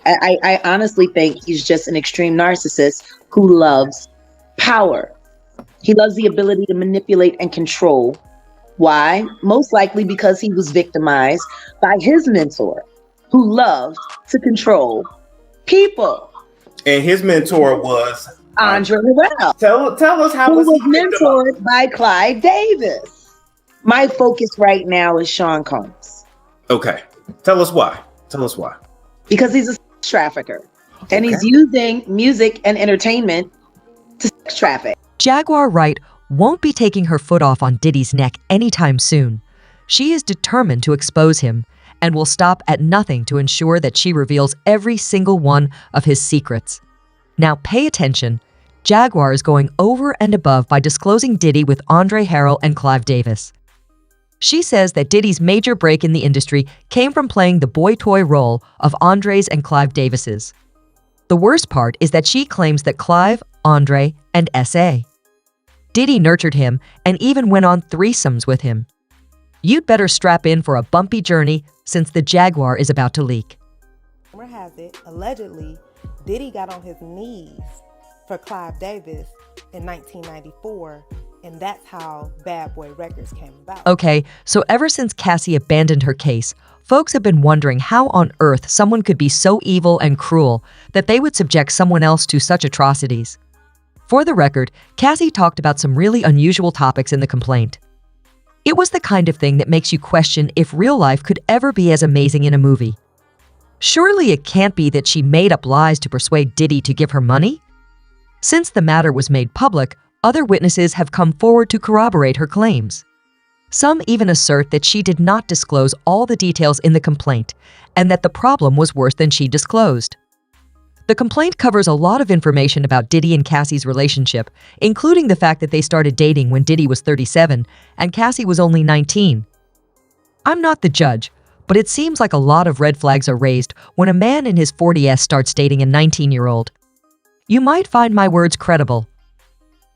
I honestly think he's just an extreme narcissist who loves power. He loves the ability to manipulate and control. Why? Most likely because he was victimized by his mentor, who loved to control people. And his mentor was Andre Harrell, tell us how who was he was victimized? mentored by Clive Davis. My focus right now is Sean Combs Okay. Tell us why. Tell us why. because he's a sex trafficker and Okay. he's using music and entertainment to sex traffic. Jaguar Wright won't be taking her foot off on Diddy's neck anytime soon. She is determined to expose him and will stop at nothing to ensure that she reveals every single one of his secrets. Now pay attention. Jaguar is going over and above by disclosing Diddy with Andre Harrell and Clive Davis. She says that Diddy's major break in the industry came from playing the boy toy role of Andre's and Clive Davis's. The worst part is that she claims that Clive, Andre, and S.A. Diddy nurtured him and even went on threesomes with him. You'd better strap in for a bumpy journey since the Jaguar is about to leak. Rumor has it, allegedly, Diddy got on his knees for Clive Davis in 1994, and that's how Bad Boy Records came about. Okay, so ever since Cassie abandoned her case, folks have been wondering how on earth someone could be so evil and cruel that they would subject someone else to such atrocities. For the record, Cassie talked about some really unusual topics in the complaint. It was the kind of thing that makes you question if real life could ever be as amazing in a movie. Surely it can't be that she made up lies to persuade Diddy to give her money? Since the matter was made public, other witnesses have come forward to corroborate her claims. Some even assert that she did not disclose all the details in the complaint and that the problem was worse than she disclosed. The complaint covers a lot of information about Diddy and Cassie's relationship, including the fact that they started dating when Diddy was 37 and Cassie was only 19. I'm not the judge, but it seems like a lot of red flags are raised when a man in his 40s starts dating a 19-year-old. You might find my words credible.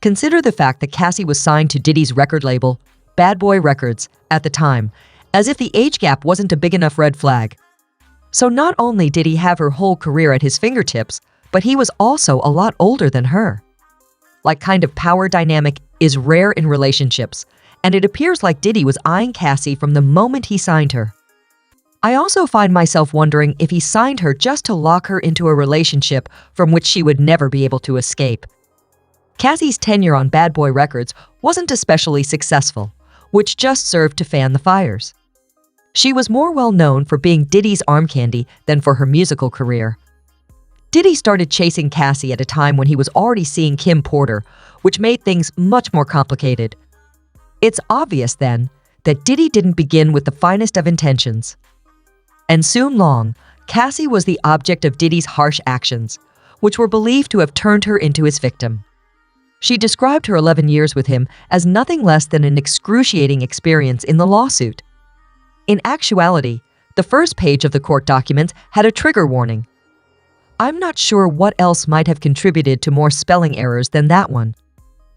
Consider the fact that Cassie was signed to Diddy's record label, Bad Boy Records, at the time, as if the age gap wasn't a big enough red flag. So not only did he have her whole career at his fingertips, but he was also a lot older than her. Like kind of power dynamic is rare in relationships, and it appears like Diddy was eyeing Cassie from the moment he signed her. I also find myself wondering if he signed her just to lock her into a relationship from which she would never be able to escape. Cassie's tenure on Bad Boy Records wasn't especially successful, which just served to fan the fires. She was more well known for being Diddy's arm candy than for her musical career. Diddy started chasing Cassie at a time when he was already seeing Kim Porter, which made things much more complicated. It's obvious, then, that Diddy didn't begin with the finest of intentions. And soon long, Cassie was the object of Diddy's harsh actions, which were believed to have turned her into his victim. She described her 11 years with him as nothing less than an excruciating experience in the lawsuit. In actuality, the first page of the court documents had a trigger warning. I'm not sure what else might have contributed to more spelling errors than that one.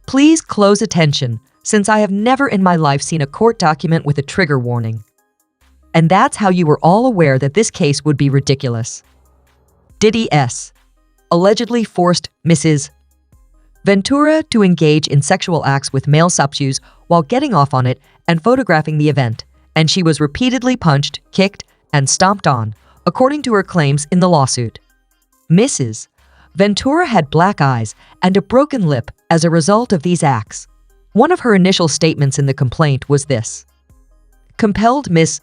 Please close attention, since I have never in my life seen a court document with a trigger warning. And that's how you were all aware that this case would be ridiculous. Diddy S. allegedly forced Mrs. Ventura to engage in sexual acts with male subjects while getting off on it and photographing the event, and she was repeatedly punched, kicked, and stomped on, according to her claims in the lawsuit. Mrs. Ventura had black eyes and a broken lip as a result of these acts. One of her initial statements in the complaint was this: compelled Miss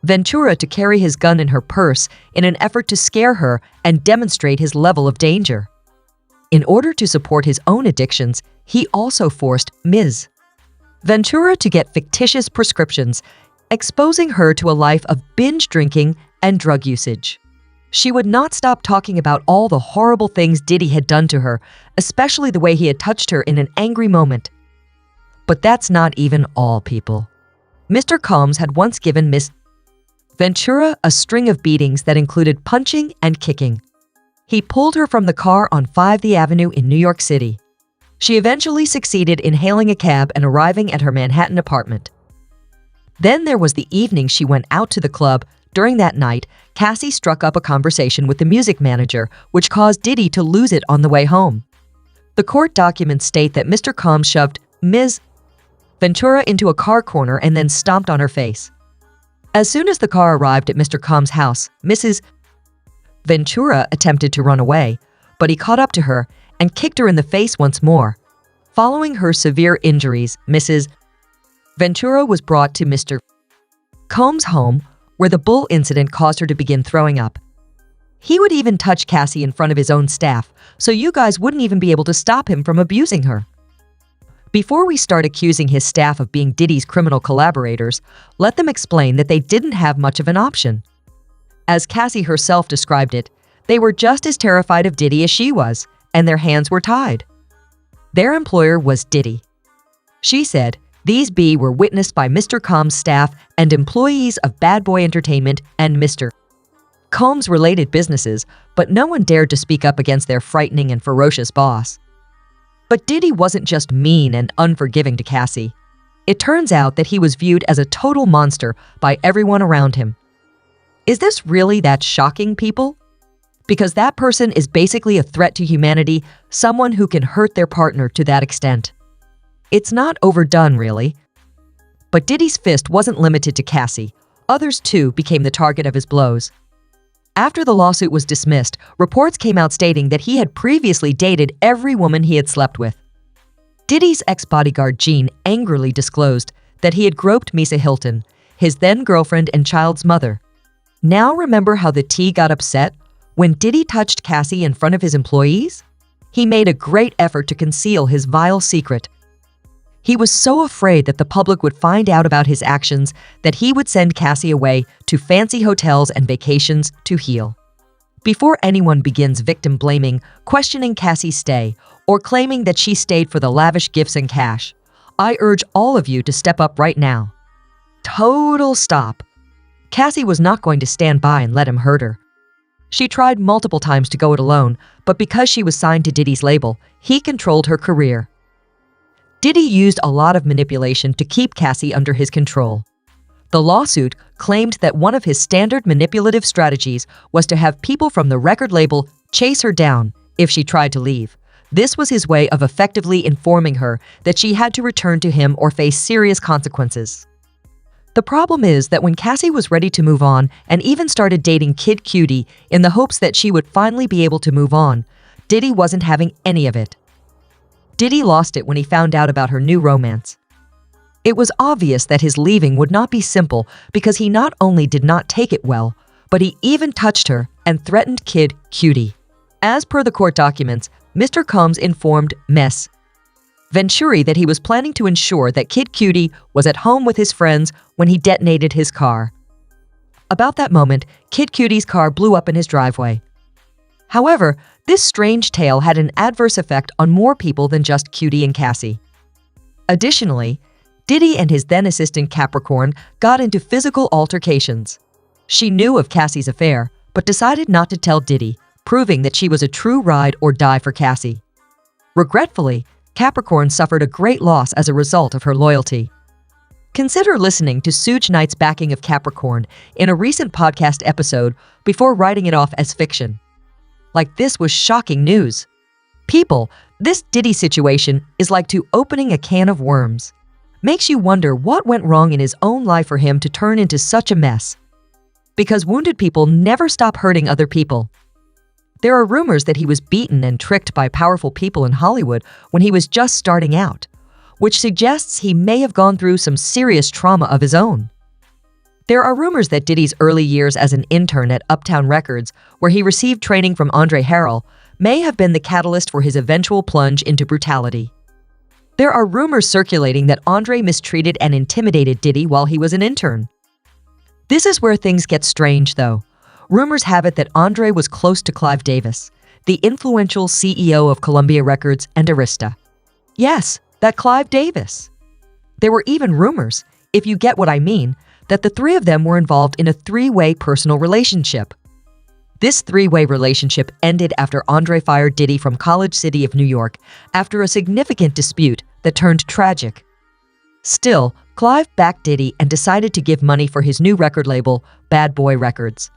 Ventura to carry his gun in her purse in an effort to scare her and demonstrate his level of danger. In order to support his own addictions, he also forced Ms. Ventura to get fictitious prescriptions, exposing her to a life of binge drinking and drug usage. She would not stop talking about all the horrible things Diddy had done to her, especially the way he had touched her in an angry moment. But that's not even all, people. Mr. Combs had once given Miss Ventura a string of beatings that included punching and kicking. He pulled her from the car on 5th Avenue in New York City. She eventually succeeded in hailing a cab and arriving at her Manhattan apartment. Then there was the evening she went out to the club. During that night, Cassie struck up a conversation with the music manager, which caused Diddy to lose it on the way home. The court documents state that Mr. Combs shoved Ms. Ventura into a car corner and then stomped on her face. As soon as the car arrived at Mr. Combs' house, Mrs. Ventura attempted to run away, but he caught up to her and kicked her in the face once more. Following her severe injuries, Mrs. Ventura was brought to Mr. Combs' home, where the bull incident caused her to begin throwing up. He would even touch Cassie in front of his own staff, so you guys wouldn't even be able to stop him from abusing her. Before we start accusing his staff of being Diddy's criminal collaborators, let them explain that they didn't have much of an option. As Cassie herself described it, they were just as terrified of Diddy as she was, and their hands were tied. Their employer was Diddy. She said these were witnessed by Mr. Combs' staff and employees of Bad Boy Entertainment and Mr. Combs-related businesses, but no one dared to speak up against their frightening and ferocious boss. But Diddy wasn't just mean and unforgiving to Cassie. It turns out that he was viewed as a total monster by everyone around him. Is this really that shocking, people? Because that person is basically a threat to humanity, someone who can hurt their partner to that extent. It's not overdone, really. But Diddy's fist wasn't limited to Cassie. Others, too, became the target of his blows. After the lawsuit was dismissed, reports came out stating that he had previously dated every woman he had slept with. Diddy's ex-bodyguard Jean angrily disclosed that he had groped Misa Hilton, his then-girlfriend and child's mother. Now remember how the T got upset when Diddy touched Cassie in front of his employees? He made a great effort to conceal his vile secret. He was so afraid that the public would find out about his actions that he would send Cassie away to fancy hotels and vacations to heal. Before anyone begins victim blaming, questioning Cassie's stay, or claiming that she stayed for the lavish gifts and cash, I urge all of you to step up right now. Total stop. Cassie was not going to stand by and let him hurt her. She tried multiple times to go it alone, but because she was signed to Diddy's label, he controlled her career. Diddy used a lot of manipulation to keep Cassie under his control. The lawsuit claimed that one of his standard manipulative strategies was to have people from the record label chase her down if she tried to leave. This was his way of effectively informing her that she had to return to him or face serious consequences. The problem is that when Cassie was ready to move on and even started dating Kid Cudi in the hopes that she would finally be able to move on, Diddy wasn't having any of it. Diddy lost it when he found out about her new romance. It was obvious that his leaving would not be simple because he not only did not take it well, but he even touched her and threatened Kid Cudi. As per the court documents, Mr. Combs informed Ms. Venturi that he was planning to ensure that Kid Cudi was at home with his friends when he detonated his car. About that moment, Kid Cudi's car blew up in his driveway. However, this strange tale had an adverse effect on more people than just Cudi and Cassie. Additionally, Diddy and his then-assistant Capricorn got into physical altercations. She knew of Cassie's affair, but decided not to tell Diddy, proving that she was a true ride or die for Cassie. Regretfully, Capricorn suffered a great loss as a result of her loyalty. Consider listening to Suge Knight's backing of Capricorn in a recent podcast episode before writing it off as fiction. Like, this was shocking news. People, this Diddy situation is like to opening a can of worms. Makes you wonder what went wrong in his own life for him to turn into such a mess. Because wounded people never stop hurting other people. There are rumors that he was beaten and tricked by powerful people in Hollywood when he was just starting out, which suggests he may have gone through some serious trauma of his own. There are rumors that Diddy's early years as an intern at Uptown Records, where he received training from Harrell, may have been the catalyst for his eventual plunge into brutality. There are rumors circulating that Andre mistreated and intimidated Diddy while he was an intern. This is where things get strange, though. Rumors have it that Andre was close to Clive Davis, the influential CEO of Columbia Records and Arista. Yes, that Clive Davis. There were even rumors, if you get what I mean, that the three of them were involved in a three-way personal relationship. This three-way relationship ended after Andre fired Diddy from College City of New York after a significant dispute that turned tragic. Still, Clive backed Diddy and decided to give money for his new record label, Bad Boy Records.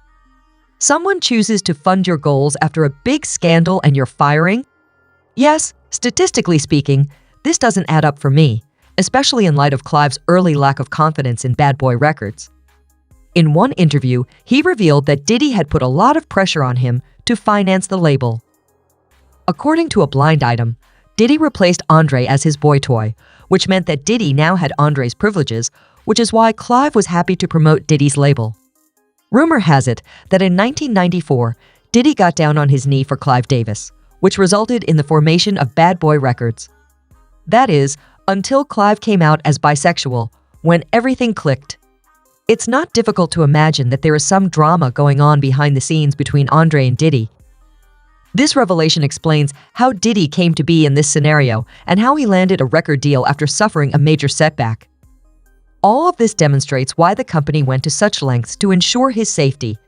Someone chooses to fund your goals after a big scandal and you're firing? Yes, statistically speaking, this doesn't add up for me, especially in light of Clive's early lack of confidence in Bad Boy Records. In one interview, he revealed that Diddy had put a lot of pressure on him to finance the label. According to a blind item, Diddy replaced Andre as his boy toy, which meant that Diddy now had Andre's privileges, which is why Clive was happy to promote Diddy's label. Rumor has it that in 1994, Diddy got down on his knee for Clive Davis, which resulted in the formation of Bad Boy Records. That is, until Clive came out as bisexual, when everything clicked. It's not difficult to imagine that there is some drama going on behind the scenes between Andre and Diddy. This revelation explains how Diddy came to be in this scenario and how he landed a record deal after suffering a major setback. All of this demonstrates why the company went to such lengths to ensure his safety.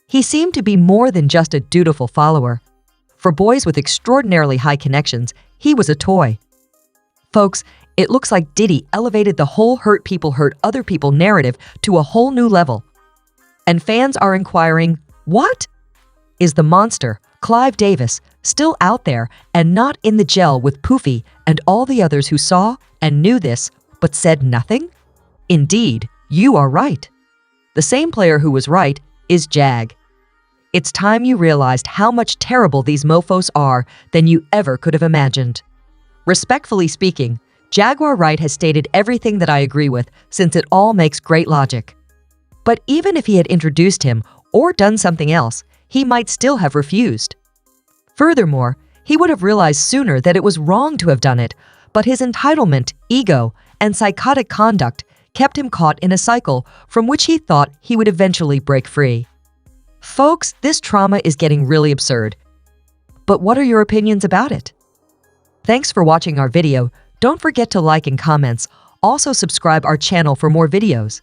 He seemed to be more than just a dutiful follower. For boys with extraordinarily high connections, he was a toy. Folks, it looks like Diddy elevated the whole hurt people hurt other people narrative to a whole new level. And fans are inquiring, what? Is the monster, Clive Davis, still out there and not in the jail with Poofy and all the others who saw and knew this but said nothing? Indeed, you are right. The same player who was right is Jag. It's time you realized how much terrible these mofos are than you ever could have imagined. Respectfully speaking, Jaguar Wright has stated everything that I agree with since it all makes great logic. But even if he had introduced him or done something else, he might still have refused. Furthermore, he would have realized sooner that it was wrong to have done it, but his entitlement, ego, and psychotic conduct kept him caught in a cycle from which he thought he would eventually break free. Folks, this trauma is getting really absurd. But what are your opinions about it? Thanks for watching our video. Don't forget to like and comments. Also subscribe our channel for more videos.